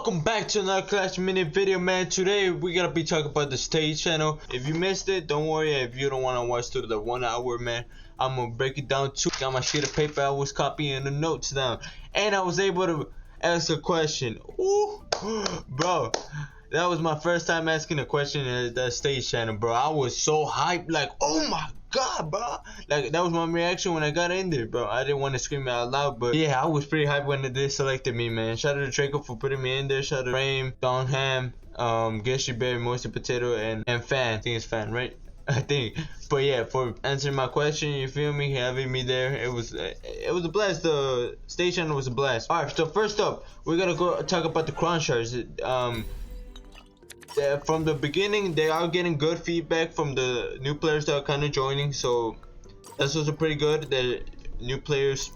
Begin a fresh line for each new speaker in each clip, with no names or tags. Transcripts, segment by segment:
Welcome back to another Clash Minute video, man. Today we're gonna be talking about the stage channel. If you missed it, don't worry. If you don't want to watch through the 1 hour, man, I'm gonna break it down too. Got my sheet of paper, I was copying the notes down, and I was able to ask a question. Ooh, bro, that was my first time asking a question at the stage channel, bro. I was so hyped, like, oh my god, bro. Like, that was my reaction when I got in there, bro. I didn't want to scream it out loud, but yeah, I was pretty hyped when they selected me, man. Shout out to Draco for putting me in there. Shout out to Frame, Don Ham, Geshy Berry, Moisty Potato, and Fan. I think it's Fan, right? I think. But yeah, for answering my question, you feel me, having me there, it was a blast. The stage channel was a blast. Alright, so first up, we're gonna go talk about the crown shards. From the beginning, they are getting good feedback from the new players that are kind of joining, so that's also pretty good. The new players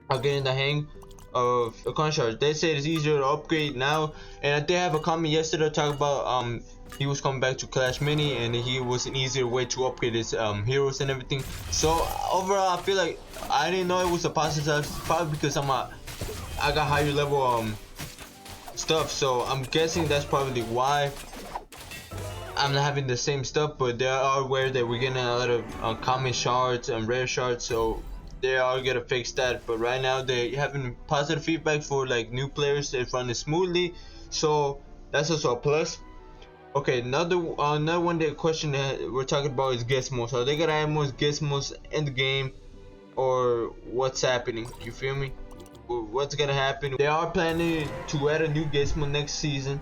are getting the hang of the crown shards. They say it's easier to upgrade now, and I did have a comment yesterday talking about he was coming back to Clash Mini, and he was an easier way to upgrade his heroes and everything. So overall, I feel like I didn't know it was a positive, probably because I got higher level stuff, so I'm guessing that's probably why I'm not having the same stuff. But they are aware that we're getting a lot of common shards and rare shards, so they are gonna fix that. But right now they're having positive feedback for like new players. It's running smoothly, so that's also a plus. Okay, another one, the question that we're talking about is gizmos. Are they gonna add more gizmos in the game, or what's happening? You feel me? What's gonna happen? They are planning to add a new gizmo next season.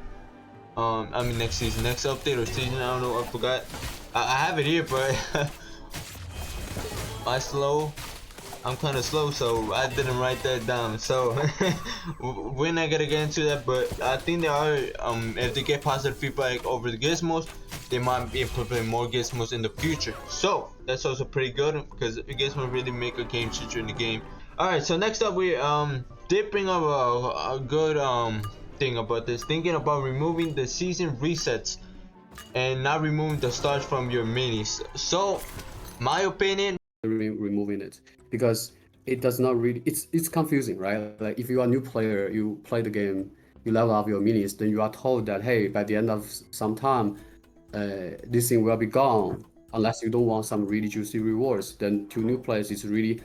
Next update or season, I don't know, I forgot. I have it here, but I'm kind of slow, so I didn't write that down. So we're not gonna get into that, but I think they are, if they get positive feedback over the gizmos, they might be implementing more gizmos in the future. So that's also pretty good, because gizmos really make a game changer in the game. Alright, so next up, we did bring up a good thing about this, thinking about removing the season resets and not removing the stars from your minis. So my opinion,
removing it, because it does not really, it's confusing, right? Like, if you are a new player, you play the game, you level up your minis, then you are told that, hey, by the end of some time, this thing will be gone, unless you don't want some really juicy rewards. Then to new players, it's really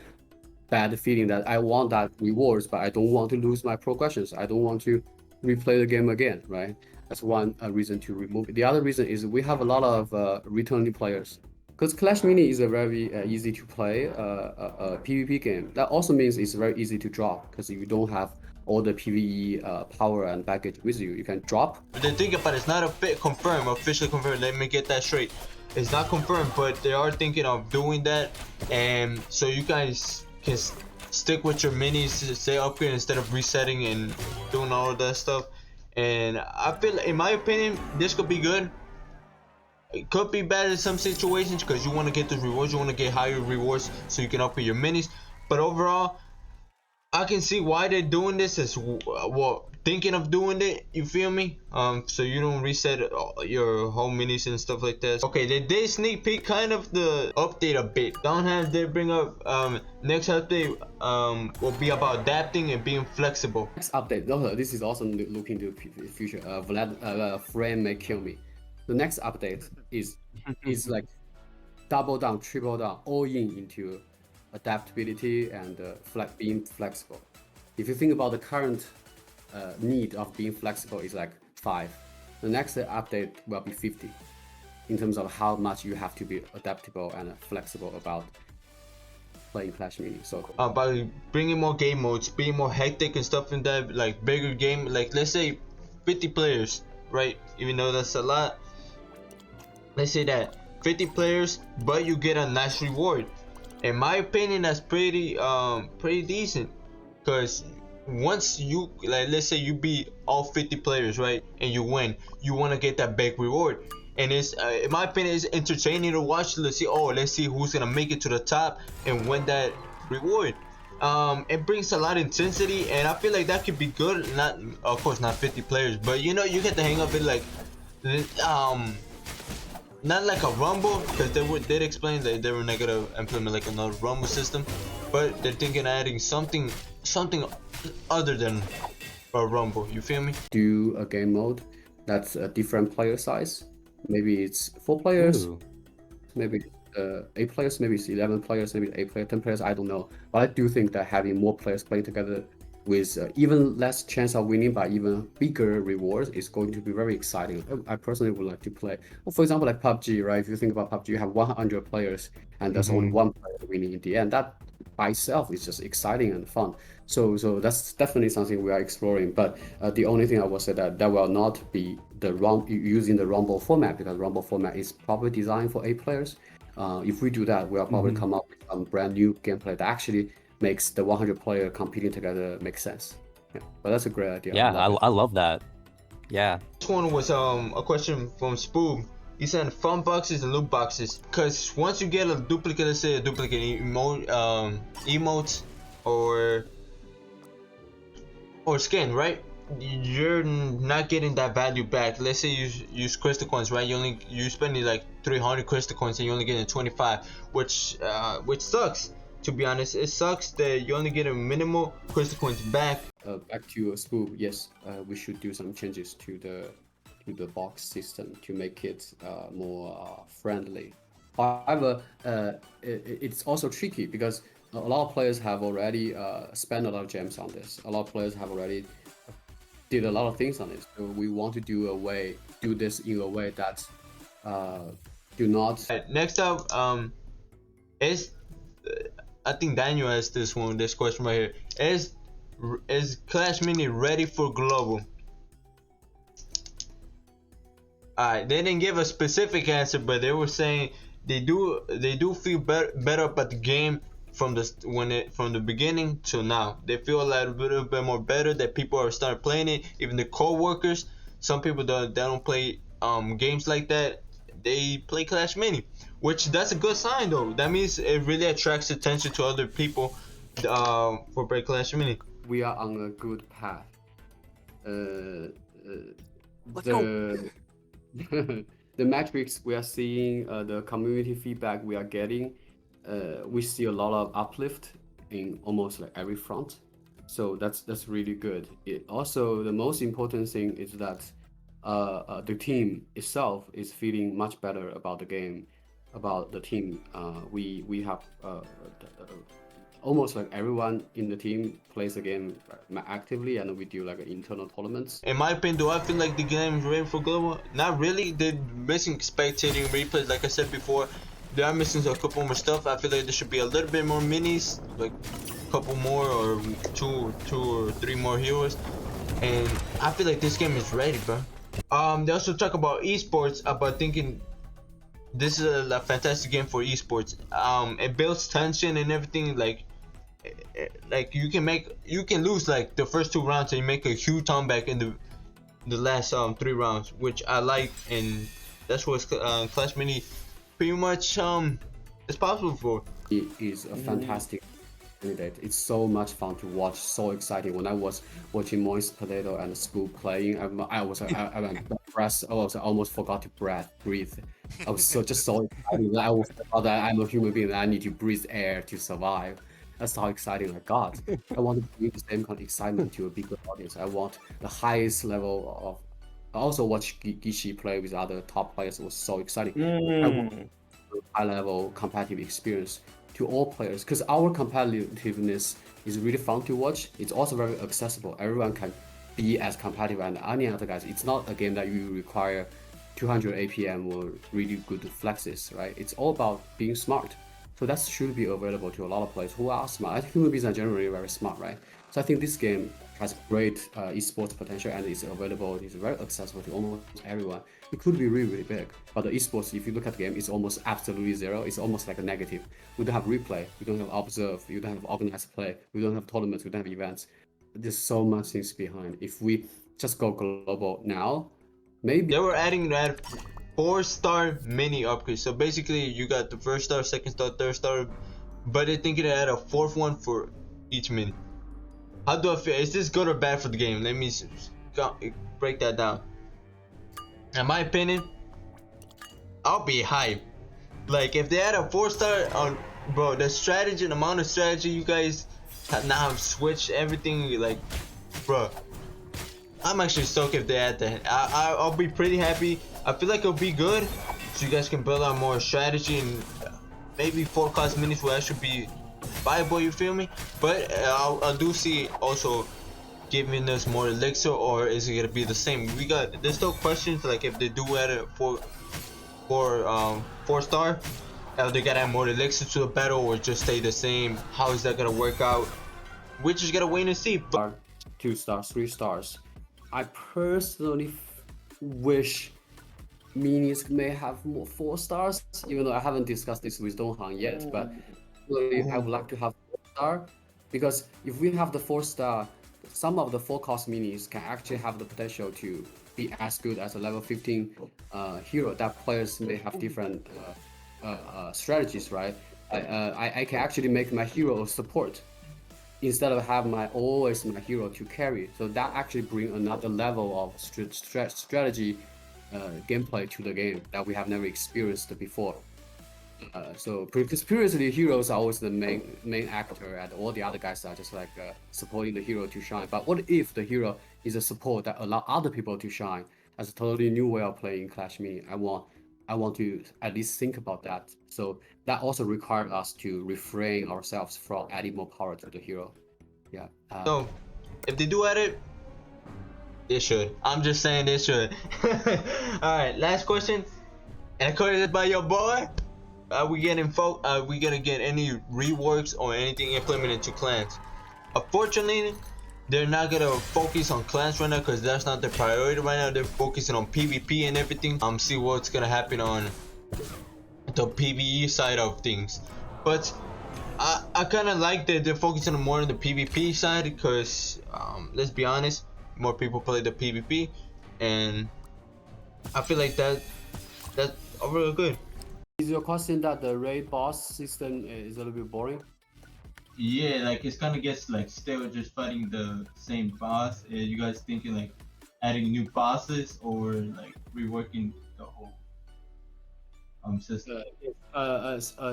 bad feeling that I want that rewards, but I don't want to lose my progressions. I don't want to replay the game again, right? That's one reason to remove it. The other reason is we have a lot of returning players, because Clash Mini is a very easy to play PvP game. That also means it's very easy to drop, because you don't have all the PvE power and baggage with you. You can drop.
But the thing about it's not a bit confirmed, officially confirmed. Let me get that straight. It's not confirmed, but they are thinking of doing that, and so you guys can stick with your minis to stay upgrade instead of resetting and doing all of that stuff. And I feel, in my opinion, this could be good. It could be bad in some situations, because you want to get the rewards, you want to get higher rewards so you can upgrade your minis. But overall, I can see why they're doing this, as well, thinking of doing it, you feel me? So you don't reset your whole minis and stuff like that. Okay, they did sneak peek kind of the update a bit. Downhand did bring up next update will be about adapting and being flexible.
Next update, this is also looking to the future. Frame may kill me. The next update is like double down, triple down, all into adaptability and being flexible. If you think about the current need of being flexible is like 5, the next update will be 50 in terms of how much you have to be adaptable and flexible about playing Clash Mini. So
by bringing more game modes, being more hectic and stuff in that, like bigger game, like let's say 50 players, right? Even though that's a lot, let's say that 50 players, but you get a nice reward. In my opinion, that's pretty decent, because once you, like, let's say you beat all 50 players, right, and you win, you want to get that big reward. And it's in my opinion, it's entertaining to watch. Let's see who's gonna make it to the top and win that reward. It brings a lot of intensity, and I feel like that could be good. Not, of course, not 50 players, but you know, you get the hang of it. Like not like a rumble, because they did explain that they were not gonna implement like another rumble system, but they're thinking of adding something other than Rumble. You feel me?
Do a game mode that's a different player size. Maybe it's 4 players,
Ooh.
maybe 8 players, maybe it's 11 players, maybe 8 players, 10 players, I don't know. But I do think that having more players playing together with even less chance of winning but even bigger rewards is going to be very exciting. I personally would like to play. Well, for example, like PUBG, right? If you think about PUBG, you have 100 players and there's only one player winning in the end. That by itself is just exciting and fun. So that's definitely something we are exploring. But the only thing I will say that will not be using the Rumble format, because Rumble format is probably designed for 8 players. If we do that, we'll probably come up with some brand new gameplay that actually makes the 100 player competing together make sense. Yeah, but that's a great idea.
Yeah,
love it.
I love that. Yeah.
This one was a question from Spoob. He said fun boxes and loot boxes. Cause once you get a duplicate, let's say a duplicate emote or skin, right? You're not getting that value back. Let's say you use crystal coins, right? You spending like 300 crystal coins and you're only getting 25, which sucks. To be honest, it sucks that you only get a minimal crystal coins back.
Back to Spoob, yes, we should do some changes to the box system to make it more friendly. However, it's also tricky because a lot of players have already spent a lot of gems on this. A lot of players have already did a lot of things on it. So we want to do this in a way that do not.
Next up, is I think Daniel asked this question right here. Is Clash Mini ready for global? Alright, they didn't give a specific answer, but they were saying they do feel better about the game from the beginning till now. They feel a little bit more better, that people are starting playing it. Even the co-workers, some people that don't play games like that, they play Clash Mini, which that's a good sign though. That means it really attracts attention to other people for play Clash Mini.
We are on a good path.
Let's go.
The metrics we are seeing, the community feedback we are getting, we see a lot of uplift in almost like every front. So that's really good. Also, the most important thing is that the team itself is feeling much better about the game, about the team. We have almost like everyone in the team plays the game actively, and we do like internal tournaments.
In my opinion, do I feel like the game is ready for global? Not really. They're missing spectating replays, like I said before. They are missing a couple more stuff. I feel like there should be a little bit more minis, like a couple more or two or three more heroes. And I feel like this game is ready, bro. They also talk about esports, about thinking this is a fantastic game for esports. It builds tension and everything. Like you can lose like the first 2 rounds and you make a huge comeback in the last 3 rounds, which I like, and that's what Clash Mini pretty much is possible for.
It is a fantastic candidate. It's so much fun to watch, so exciting. When I was watching Moist Potato and Scoop playing, I almost forgot to breathe. I was so excited that I forgot that I'm a human being and I need to breathe air to survive. That's how exciting I got. I want to bring the same kind of excitement to a bigger audience. I want the highest level of. I also watched Gishi play with other top players. It was so exciting. I want high level competitive experience to all players, because our competitiveness is really fun to watch. It's also very accessible. Everyone can be as competitive as any other guys. It's not a game that you require 200 APM or really good flexes, right? It's all about being smart. So that should be available to a lot of players who are smart. I think human beings are generally very smart, right? So I think this game has great esports potential and it's available. It's very accessible to almost everyone. It could be really, really big. But the esports, if you look at the game, it's almost absolutely zero. It's almost like a negative. We don't have replay. We don't have observe. We don't have organized play. We don't have tournaments. We don't have events. There's so much things behind. If we just go global now, maybe
they were adding that 4-star mini upgrade. So basically, you got the first star, second star, third star, but I think it had a 4th one for each mini. How do I feel? Is this good or bad for the game? Let me break that down. In my opinion, I'll be hyped. Like if they had a 4-star on, bro, the strategy, the amount of strategy you guys have now switched everything, like, bro, I'm actually stoked if they add that. I'll be pretty happy. I feel like it'll be good, so you guys can build on more strategy and maybe 4-class minis will actually be viable. You feel me? But I do see also giving us more elixir, or is it gonna be the same? There's still questions like if they do add a 4-star, they gotta add more elixir to the battle or just stay the same. How is that gonna work out? We're just gonna wait and see. But
2 stars, 3 stars. I personally wish minis may have more 4 stars, even though I haven't discussed this with Donghang yet, but really I would like to have 4 star, because if we have the 4 star, some of the 4-cost minis can actually have the potential to be as good as a level 15 hero that players may have different strategies, right? I can actually make my hero a support instead of have always my hero to carry. So that actually bring another level of strategy gameplay to the game that we have never experienced before. So previously heroes are always the main actor, and all the other guys are just like supporting the hero to shine. But what if the hero is a support that allow other people to shine? That's a totally new way of playing Clash Mini. I want to at least think about that. So that also required us to refrain ourselves from adding more power to the hero. Yeah.
So if they do add it, they should. I'm just saying they should. Alright, last question. And according by your boy, are we gonna get any reworks or anything implemented to clans? Unfortunately, they're not gonna focus on clans right now because that's not their priority right now. They're focusing on PvP and everything. See what's gonna happen on the PvE side of things. But I kind of like that they're focusing more on the PvP side because let's be honest, more people play the PvP, and I feel like that's really good.
Is your question that the raid boss system is a little bit boring?
Yeah, like it's kind of gets like stale just fighting the same boss. You guys thinking like adding new bosses or like reworking the whole system?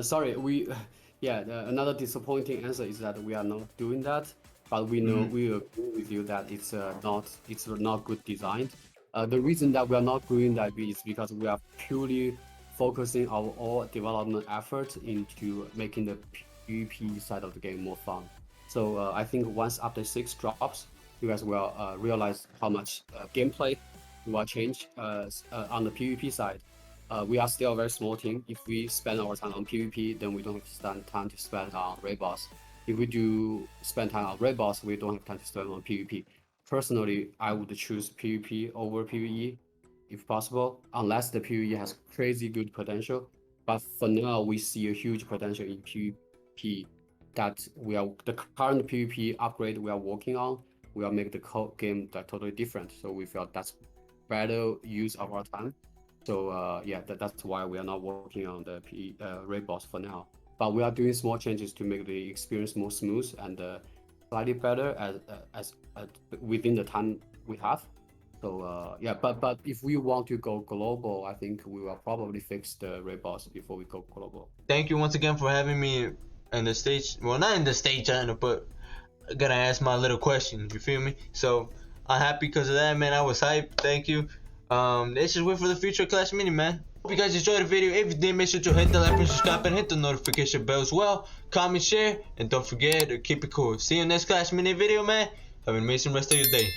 Sorry, another disappointing answer is that we are not doing that, but we know we agree with you that it's not good designed. The reason that we are not doing that is because we are purely focusing our all development efforts into making the PvP side of the game more fun. So I think once update 6 drops, you guys will realize how much gameplay will change on the PvP side. We are still a very small team. If we spend our time on PvP, then we don't have time to spend on raid boss. If we do spend time on raid boss, we don't have time to spend on PvP. Personally, I would choose PvP over PvE if possible, unless the PvE has crazy good potential. But for now, we see a huge potential in PvP that the current PvP upgrade we are working on will make the game totally different. So we felt that's better use of our time. So that's why we are not working on the raid boss for now. But we are doing small changes to make the experience more smooth and slightly better as within the time we have. So but if we want to go global, I think we will probably fix the raid boss before we go global. Thank
you once again for having me in the stage. Well, not in the stage channel, but I gotta ask my little question. You feel me? So I'm happy because of that, man. I was hyped. Thank you. Let's just wait for the future Clash Mini, man. Hope you guys enjoyed the video. If you did, make sure to hit the like and subscribe and hit the notification bell as well. Comment, share, and don't forget to keep it cool. See you in the next Clash Mini video, man. Have an amazing rest of your day.